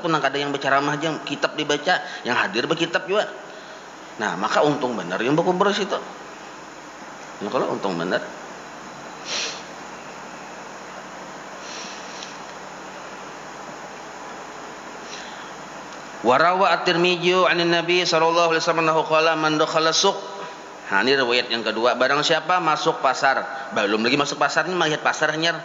pun ada yang berceramah aja kitab dibaca, yang hadir berkitab juga. Nah, maka untung benar yang berkubur di situ. Nah, kalau untung benar. Warawa at-Tirmidzi 'anin Nabi sallallahu alaihi wasallam qala man dakhala suq. Nah, ini riwayat yang kedua, barang siapa masuk pasar, belum lagi masuk pasar ini melihat pasar hanyar.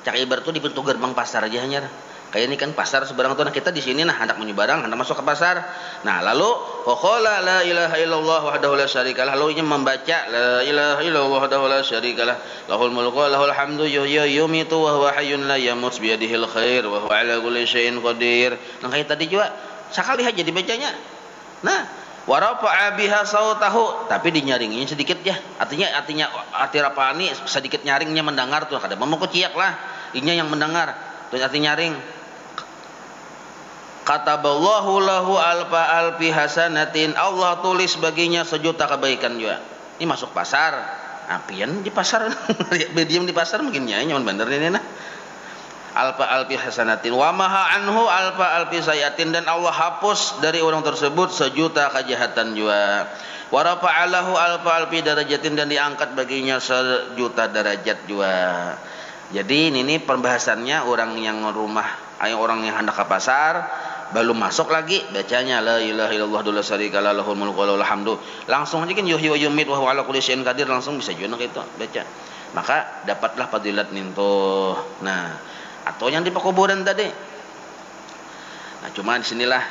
Cak ibar tuh di pintu gerbang pasar aja hanyar. Kayak ini kan pasar seberang tuh, nah kita di sini nah hendak menyebarang, hendak masuk ke pasar. Nah, lalu qala la ilaha illallah wahdahu la syarikalah, lalu ia membaca la ilaha illallah wahdahu la syarikalah, lahul mulku wa lahul hamdu yumitu wa huwa hayyun la yamut bi yadihil khair wa huwa ala kulli syai'in qadir. Nah, kayak tadi juga sekali aja dibacanya. Nah, warafa'a biha sautahu, tapi dinyaringnya sedikit ya. Artinya arti rapani sedikit nyaringnya mendengar tuh kada mau kuciak lah. Inya yang mendengar. Tuh arti nyaring. Kataballahu lahu alfi hasanatin. Allah tulis baginya sejuta kebaikan juga. Ini masuk pasar. Apian di pasar. Diam di pasar mungkin nyaman bener ini nah. Alfi hasanatin wa maha anhu alfi sayatin, dan Allah hapus dari orang tersebut sejuta kejahatan juga. Wa rafa'alahu alfi darajatin, dan diangkat baginya sejuta derajat juga. Jadi ini pembahasannya orang yang rumah, orang yang hendak ke pasar belum masuk lagi bacanya la ilaha illallah la syarika lahu lahul mulku wa lahul hamdu. Langsung aja kan yuhyi wa yumiit wa huwa ala kulli syai'in qadir, langsung bisa juga gitu baca. Maka dapatlah fadilat ninto. Nah, atau yang di pekuburan tadi. Nah, cuma di sinilah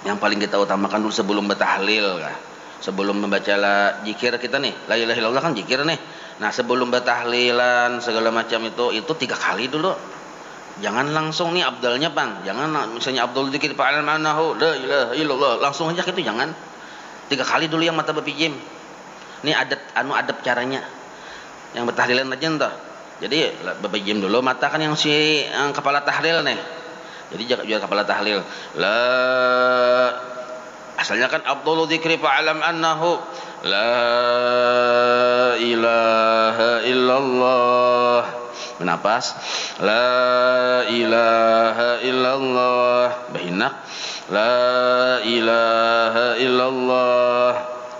yang paling kita utamakan dulu sebelum bertahlil kah. Sebelum membaca zikir kita nih, la ilaha illallah kan zikir nih. Nah, sebelum bertahlilan segala macam itu 3 kali dulu. Jangan langsung nih abdalnya Bang. Jangan misalnya Abdul Dzikir fa'al manahu la ilaha illallah langsung aja gitu, jangan. 3 kali dulu yang mata bepijim. Ini adab caranya. Yang bertahlilan aja entar. Jadi bepijim dulu mata kan yang kepala tahlil nih. Jadi juga kepala tahlil. La asalnya kan Abdul Dzikri fa'alam annahu la ilaha illallah. Menapas la ilaha illallah, bahinak la ilaha illallah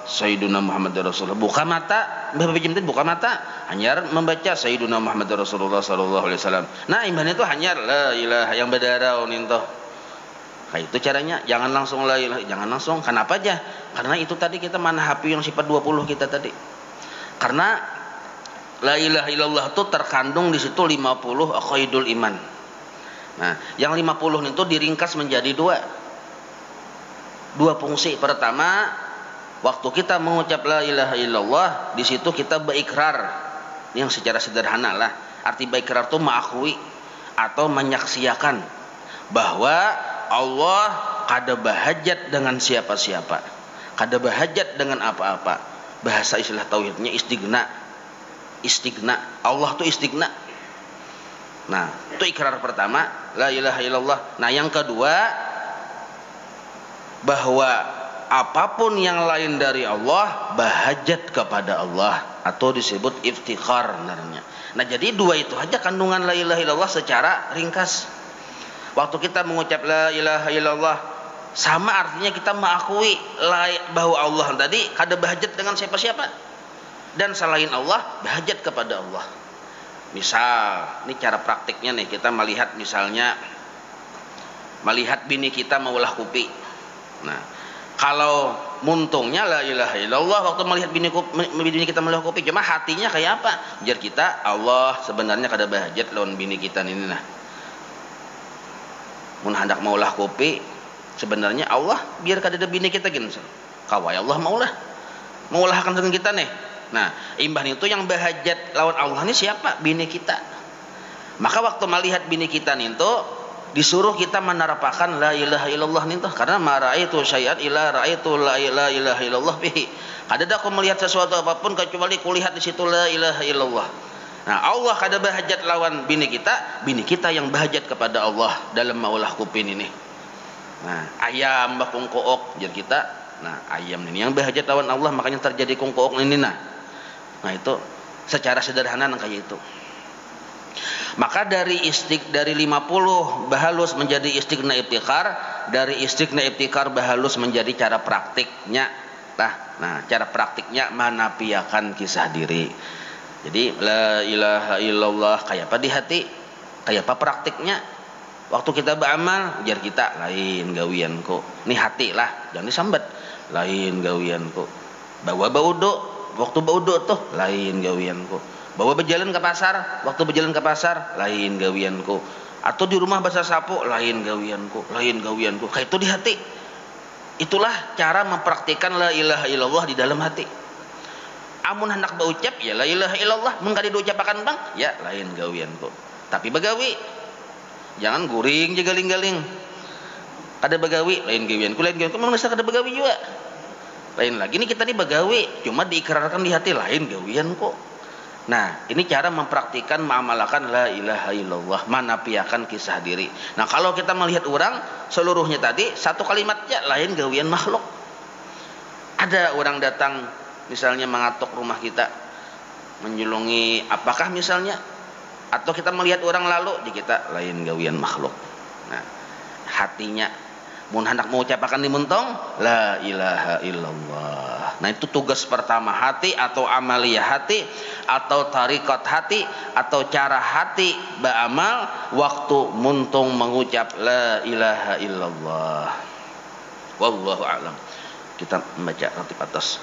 Sayyiduna Muhammad Rasulullah. Buka mata, buka mata, hanya membaca Sayyiduna Muhammad Rasulullah sallallahu alaihi wasallam. Nah, iman itu hanya la ilaha yang berdarah ninto. Kayak itu caranya, jangan langsung la ilaha, jangan langsung. Kenapa aja? Karena itu tadi kita manhapi yang sifat 20 kita tadi. Karena la ilaha illallah itu terkandung di situ 50 aqaidul iman. Nah, yang 50 itu diringkas menjadi dua fungsi. Pertama, waktu kita mengucap la ilaha illallah, di situ kita berikrar. Yang secara sederhana lah, arti berikrar itu mengakui atau menyaksikan bahwa Allah kada bahajat dengan siapa-siapa, kada bahajat dengan apa-apa. Bahasa istilah tauhidnya istighna. Allah tuh istighna. Nah, itu ikrar pertama, la ilaha illallah. Nah, yang kedua, bahwa apapun yang lain dari Allah bahajat kepada Allah atau disebut iftikhar namanya. Nah, jadi 2 itu aja kandungan la ilaha illallah secara ringkas. Waktu kita mengucap la ilaha illallah, sama artinya kita mengakui bahwa Allah tadi kada bahajat dengan siapa-siapa. Dan selain Allah bahajat kepada Allah. Misal, ini cara praktiknya nih, kita melihat misalnya bini kita meulah kopi. Nah, kalau muntungnya la ilaha illallah waktu melihat bini kita meulah kopi, cuma hatinya kayak apa? Biar kita Allah sebenarnya kada bahajat lawan bini kita ini nah. Mun hendak meulah kopi, sebenarnya Allah biar kada ada bini kita gini. Kawai Allah meulahkan dengan kita nih. Nah, imbah itu yang bahajat lawan Allah ini siapa? Bini kita. Maka waktu melihat bini kita ninto, disuruh kita menerapakan la ilaha illallah ninto. Karena ma ra'aitu syai'an illa ra'aitu la ilaha illallah bihi. Kada ada aku melihat sesuatu apapun kecuali kulihat di situ la ilaha illallah. Nah, Allah kada bahajat lawan bini kita yang bahajat kepada Allah dalam maulah kupin ini. Nah, ayam bakung kook jadi kita. Nah, ayam ini yang bahajat lawan Allah, makanya terjadi kungkook ini nah. Nah, itu secara sederhana kayak itu. Maka dari 50 bahalus menjadi istighna ibtikhar, dari istighna ibtikhar bahalus menjadi cara praktiknya. Nah, cara praktiknya manapiakan kisah diri. Jadi la ilaha illallah kayak apa di hati? Kayak apa praktiknya? Waktu kita beramal, biar kita lain gawianku. Ini hati lah, jangan disambat. Lain gawianku. Bawa baudo. Waktu baudo tuh lain gawianku. Bawa berjalan ke pasar, waktu berjalan ke pasar lain gawianku. Atau di rumah basah sapu lain gawianku. Kayak itu di hati. Itulah cara mempraktikkan la ilaha illallah di dalam hati. Amun hendak berucap ya la ilaha illallah, mun kada diucapakan Bang, ya lain gawianku. Tapi begawi. Jangan guring je galing-galing. Kada begawi lain gawianku. Memang kada begawi juga. Lain lagi nih kita nih begawi, cuma diikrarkan di hati lain gawian kok. Nah, ini cara mempraktikkan mengamalkan la ilaha illallah, manapiakan kisah diri. Nah, kalau kita melihat orang seluruhnya tadi satu kalimatnya lain gawian makhluk. Ada orang datang misalnya mengatok rumah kita, menjulungi apakah misalnya, atau kita melihat orang lalu di kita lain gawian makhluk. Nah, hatinya mun hendak mengucapkan di muntong la ilaha illallah. Nah itu tugas pertama hati atau amaliyah hati atau tarikat hati atau cara hati beramal waktu muntung mengucap la ilaha illallah. Wallahu a'lam. Kita membaca ratib atas.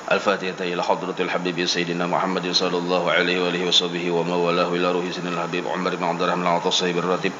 الفاتحة إلى حضرة الحبيب سيدنا محمد صلى الله عليه وآله وصحبه ومن والاه إلى روح سيدنا الحبيب عمر بن عبد الرحمن العطاس صاحب الراتب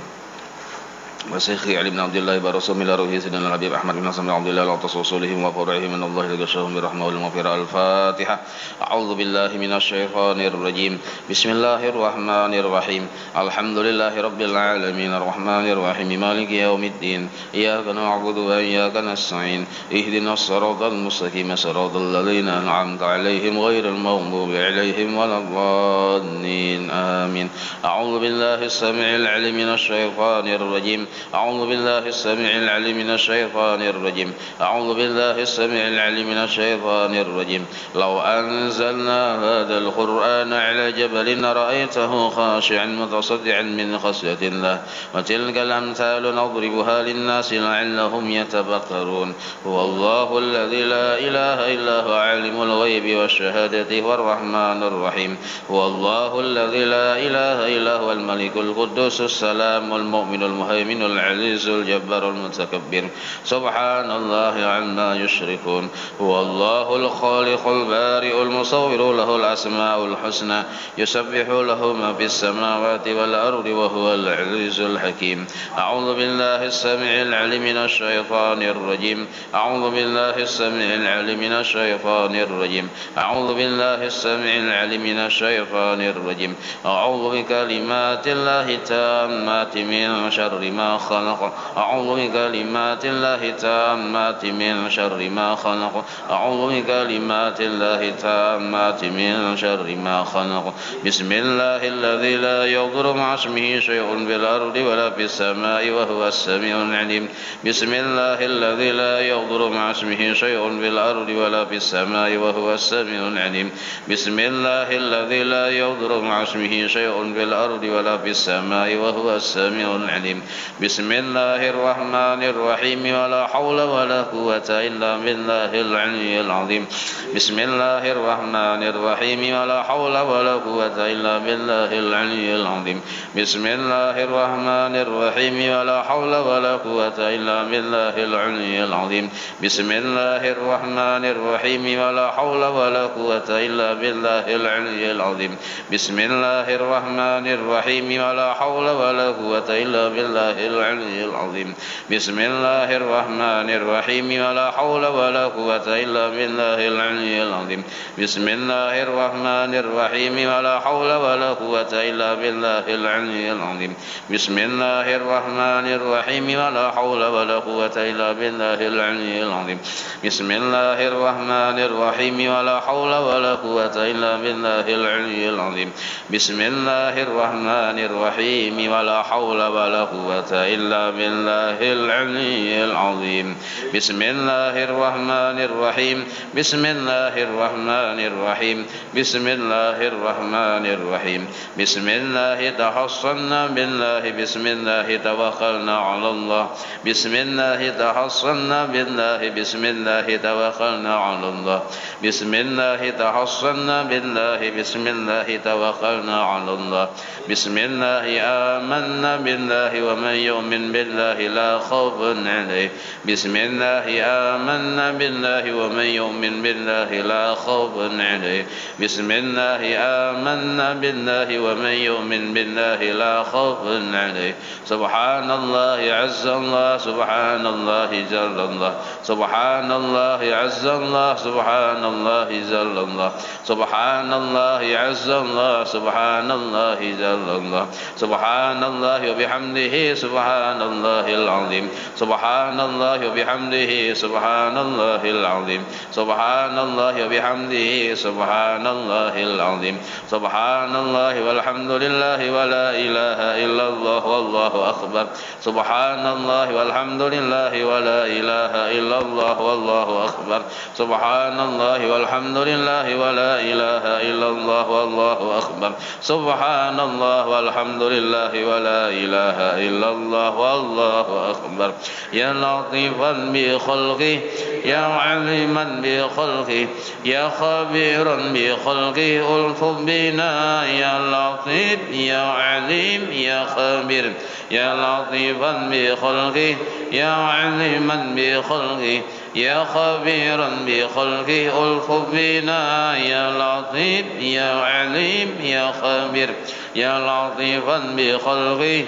وشيخ علي بن عبد الله برسوم إلى روح سيدنا الحبيب أحمد بن حسن بن عبد الله العطاس وصولهم وفرعهم من الله لقشهم برحمة والمغفرة. الفاتحة. أعوذ بالله من الشيطان الرجيم. بسم الله الرحمن الرحيم. الحمد لله رب العالمين الرحمن الرحيم مالك يوم الدين إياك نعبد وإياك نستعين اهدنا الصراط المستقيم صراط الذين أنعمت عليهم غير المغضوب عليهم ولا الضالين آمين. أعوذ بالله السميع العليم من الشيطان الرجيم. أعوذ بالله السميع العليم من الشيطان الرجيم. أعوذ بالله السميع العليم من الشيطان الرجيم. لو أنزلنا هذا القرآن على جبل رأيته خاشعا متصدعا من خشية الله وتلك الأمثال نضربها للناس لعلهم يتفكرون. هو الله الذي لا إله إلا هو عالم الغيب والشهادة والرحمن الرحيم. هو الله الذي لا إله إلا هو الملك القدوس السلام المؤمن المهيمن العزيز الجبار المتكبر سبحان الله عما يشركون. هو الله الخالق البارئ المصور له الأسماء الحسنى يسبح له ما في السماوات والأرض وهو العزيز الحكيم. أعوذ بالله السميع العليم من الشيطان الرجيم. أعوذ بالله السميع العليم من الشيطان الرجيم. أعوذ بالله السميع العليم من الشيطان الرجيم. أعوذ بكلمات الله التامات من شر ما خلق. أعوذ بكلمات الله التامات من شر ما خلق. أعوذ بكلمات الله التامات من شر ما خلق. بسم الله الذي لا يضر مع اسمه شيء في الأرض ولا في السماء وهو السميع العليم. بسم الله الذي لا يضر مع اسمه شيء في الأرض ولا في السماء وهو السميع العليم. بسم الله الذي لا يضر مع اسمه شيء في الأرض ولا في السماء وهو السميع العليم. بسم الله الرحمن الرحيم ولا حول ولا قوة إلا بالله العلي العظيم. بسم الله الرحمن الرحيم ولا حول ولا قوة إلا بالله العلي العظيم. بسم الله الرحمن الرحيم ولا حول ولا قوة إلا بالله العلي العظيم. بسم الله الرحمن الرحيم ولا حول ولا قوة إلا بالله العلي العظيم. بسم الله الرحمن الرحيم ولا حول ولا قوة إلا بالله العلي العظيم. بسم الله الرحمن الرحيم ولا حول ولا قوة إلا بالله العلي العظيم. بسم الله الرحمن الرحيم ولا حول ولا قوة إلا بالله العلي العظيم. بسم الله الرحمن الرحيم ولا حول ولا قوة إلا بالله العلي العظيم. بسم الله الرحمن الرحيم ولا حول ولا قوة إلا بالله العلي العظيم. بسم الله الرحمن الرحيم ولا حول ولا قوة إلا بالله العلي العظيم. بسم الله الرحمن الرحيم. بسم الله الرحمن الرحيم. بسم الله الرحمن الرحيم. بسم الله تحصنا بالله. بسم الله توكلنا على الله. بسم الله تحصنا بالله. بسم الله توكلنا على الله. بسم الله تحصنا بالله. بسم الله توكلنا على الله. بسم الله آمنا بالله ومن يؤمن بالله لا خوف عليه. بسم الله آمنا بالله ومن يؤمن بالله لا خوف عليه. بسم الله آمنا بالله ومن يؤمن بالله لا خوف عليه. سبحان الله عز الله. سبحان الله جل الله. سبحان الله عز الله. سبحان الله جل الله. سبحان الله عز الله. سبحان الله جل الله. سبحان الله وبحمده. سبحان الله العظيم سبحان الله وبحمده سبحان الله العظيم سبحان الله وبحمده سبحان الله العظيم سبحان الله والحمد لله ولا إله إلا الله والله أكبر سبحان الله والحمد لله ولا إله إلا الله والله أكبر سبحان الله والحمد لله ولا إله إلا الله والله أكبر سبحان الله والحمد لله ولا إله إلا الله والله أكبر يا لطيفا بخلقه يا عليما بخلقه يا خبيرا بخلقه ألطف بنا يا لطيف يا عليم يا خبير يا لطيفا بخلقه يا عليما بخلقه يا خبيرا بخلقه ألطف بنا يا لطيف يا عليم يا خبير يا لطيفا بخلقه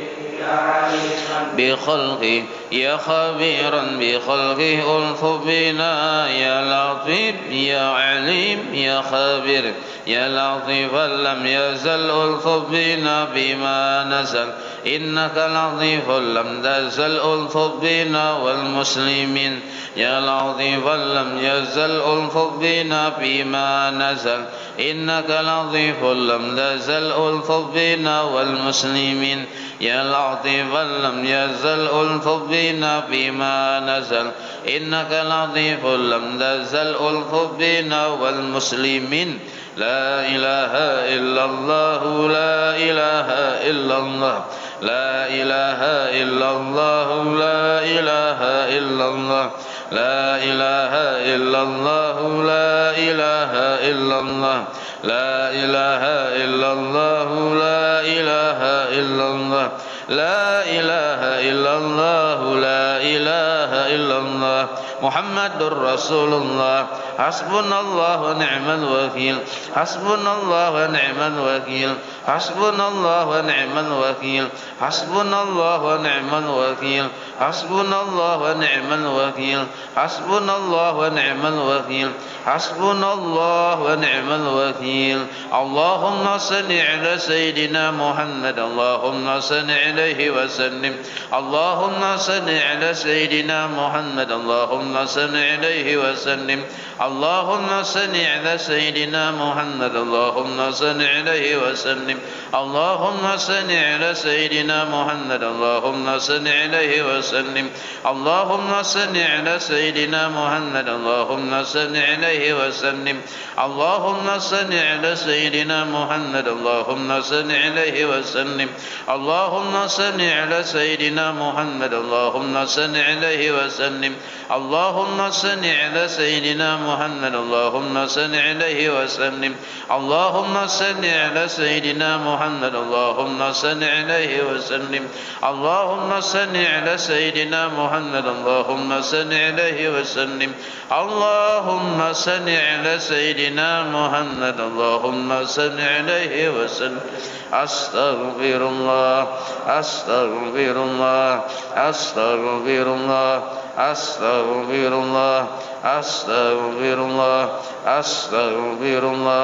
بخلقه يا خبيرا بخلقه ألطف بنا يا لطيف يا عليم يا خبير يا لطيفا لم يزل ألطف بنا بما نزل إنك لطيف لم تزل ألطف بنا والمسلمين يا لطيفا لم يزل ألطف بنا بما نزل إنك لطيف لم تزل ألطف بنا والمسلمين يا لطيفا لم يزل ألطف بنا بما نزل إنك لطيف لم تزل ألطف بنا والمسلمين لا إله إلا الله لا إله إلا الله لا إله إلا الله لا إله إلا الله لا إله إلا الله لا إله إلا الله لا إله إلا الله لا إله إلا الله لا إله إلا الله لا إله إلا الله محمد رسول الله حسبنا الله ونعم الوكيل حسبنا الله ونعم الوكيل حسبنا الله ونعم الوكيل حسبنا الله ونعم الوكيل حسبنا الله ونعم الوكيل حسبنا الله ونعم الوكيل حسبنا الله ونعم الوكيل اللهم صل على سيدنا محمد اللهم صل عليه وسلم اللهم صل على سيدنا محمد اللهم صل عليه وسلم اللهم صل على سيدنا محمد اللهم صل عليه وسلم اللهم صل على سيدنا محمد اللهم صل عليه وسلم اللهم صل على سيدنا محمد اللهم صل عليه وسلم اللهم صل على سيدنا محمد اللهم صل عليه وسلم اللهم صل على سيدنا محمد اللهم صل عليه وسلم اللهم صل على سيدنا محمد اللهم صل عليه وسلم اللهم صل على سيدنا محمد اللهم صل عليه وسلم اللهم صل على سيدنا محمد اللهم صل عليه وسلم اللهم صل على سيدنا محمد اللهم صل عليه وسلم أستغفر الله أستغفر الله أستغفر الله أستغفر الله أستغفر الله أستغفر الله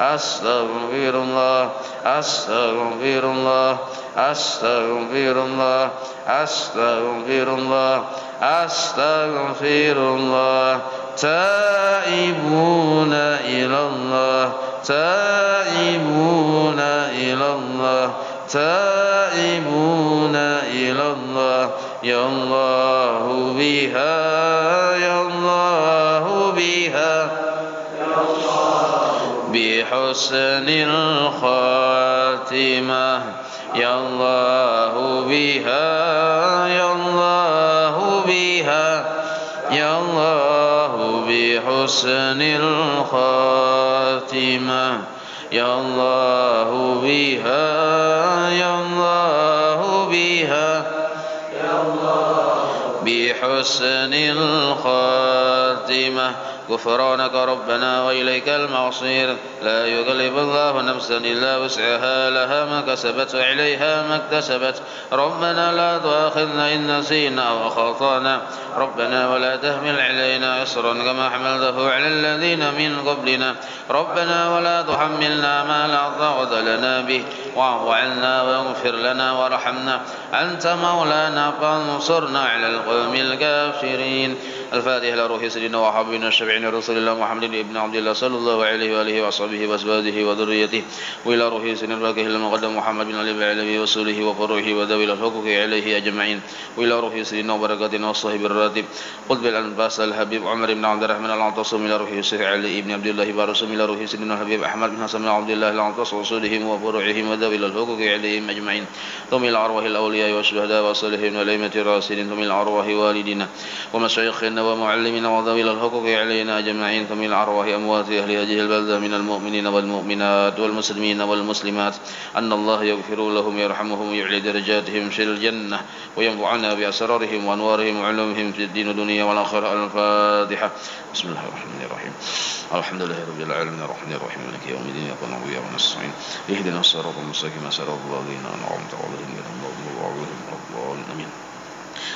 أستغفر الله أستغفر الله أستغفر الله أستغفر الله أستغفر الله تائبون إلى الله تائبون إلى الله تائبون إلى الله يا الله بها يا الله بها بحسن الخاتمة يا الله بها يا الله بها يا الله بحسن الخاتمة يا الله بها يا الله بها بحسن الخاتمة غفرانك ربنا وإليك المصير لا يكلف الله نفسا إلا وسعها لها ما كسبت وعليها ما اكتسبت ربنا لا تؤاخذنا إن نسينا أو أخطأنا ربنا ولا تحمل علينا إصرا كما حملته على الذين من قبلنا ربنا ولا تحملنا ما لا طاقة لنا به واعف عنا واغفر لنا وارحمنا أنت مولانا فانصرنا على القوم الكافرين. الفاتحة إلى روح سيدنا وحبيبنا الشفيع رسول الله محمد بن عبد الله صلى الله عليه وآله وصحبه وأزواجه وذريته وإلى روح سيدنا الفاكه المقدم محمد بن علي بن علي وصوله وفروحه وذوي الحقوق عليه أجمعين وإلى روح سيدنا وبركاتنا والصاحب الراتب قطب الأنفاس الحبيب عمر بن عبد الرحمن العطاصم إلى روح الشيخ علي بن عبد الله بارسم إلى روح سيدنا الحبيب أحمد بن حسن بن عبد الله العطاص وصولهم وفروعهم وذوي الحقوق عليهم أجمعين ثم إلى أرواح الأولياء والشهداء والصالحين والأئمة الراشدين ثم إلى أرواح والدينا ومشايخنا ومعلمنا وذوي الحقوق علينا أجمعين ثم إلى أرواح أموات أهل هذه البلدة من المؤمنين والمؤمنات والمسلمين والمسلمات أن الله يغفر لهم ويرحمهم ويعلي درجاتهم في الجنة وينفعنا بأسرارهم وأنوارهم وعلومهم في الدين والدنيا والآخرة. الفاتحة. بسم الله الرحمن الرحيم. الحمد لله رب العالمين الرحمن الرحيم مالك يوم الدين إياك نعبد وإياك نستعين اهدنا الصراط المستقيم صراط الذين أنعمت عليهم غير المغضوب عليهم ولا الضالين آمين.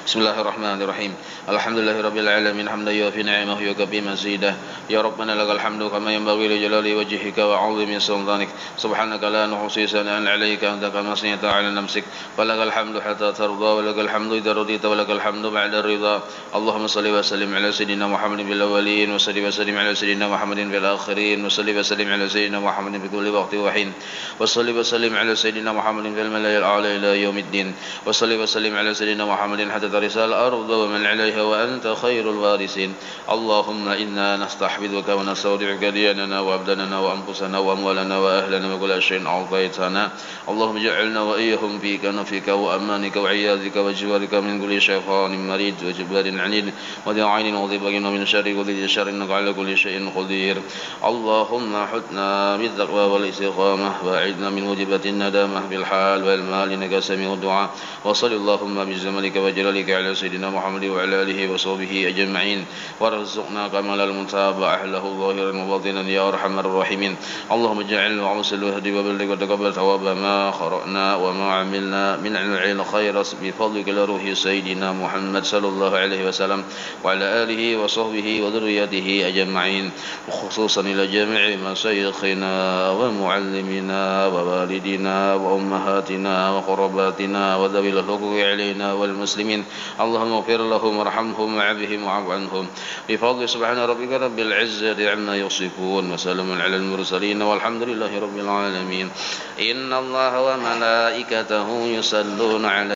بسم الله الرحمن الرحيم. الحمد لله رب العالمين حمدا يوافي نعمه ويكفي مزيده. يا ربنا لك الحمد كما ينبغي لجلال وجهك وعظيم سلطانك سبحانك لا نحصي ثناء عليك أنت كما أثنيت على نفسك ولك الحمد حتى ترضى ولك الحمد إذا رضيت ولك الحمد بعد الرضا. اللهم صل وسلم على سيدنا محمد في الأولين وصل وسلم على سيدنا محمد في الآخرين وصل وسلم على سيدنا محمد في كل وقت وحين وصل وسلم على سيدنا محمد في الملأ الأعلى إلى يوم الدين وصل وسلم على سيدنا محمد حتى ترث الأرض ومن عليها وأنت خير الوارثين. اللهم إنا نستحفظك ونستودعك دياننا وأبداننا وأنفسنا وأموالنا وأهلنا وكل شيء أعطيتنا. اللهم اجعلنا وإياهم في كنفك وأمانك وعياذك وجوارك من كل شيطان مريد وجبار عنيد وذي عين وضبك ومن شر وذي شر إنك على كل شيء قدير. اللهم حثنا بالتقوى والاستقامة وأعذنا من موجبات الندامة بالحال والمال إنك سميع الدعاء. وصل اللهم بجمالك وجلالك على سيدنا محمد وعلى آله وصحبه أجمعين وارزقنا كمال المتابعة له ظاهرا وباطنا يا أرحم الراحمين. اللهم اجعلنا وعسل وهدي وبلغ وتقبل ثواب ما قرأنا وما عملنا من العلم خير بفضلك لروح سيدنا محمد صلى الله عليه وسلم وعلى آله وصحبه وذريته أجمعين وخصوصا إلى جميع مشايخنا ومعلمنا ووالدنا وأمهاتنا وقرباتنا وذوي الحقوق علينا والمسلمين. اللهم اغفر لهم وارحمهم وعافهم واعف عنهم بفضل سبحان ربك رب العزة عما يصفون وسلام على المرسلين والحمد لله رب العالمين. إن الله وملائكته يصلون على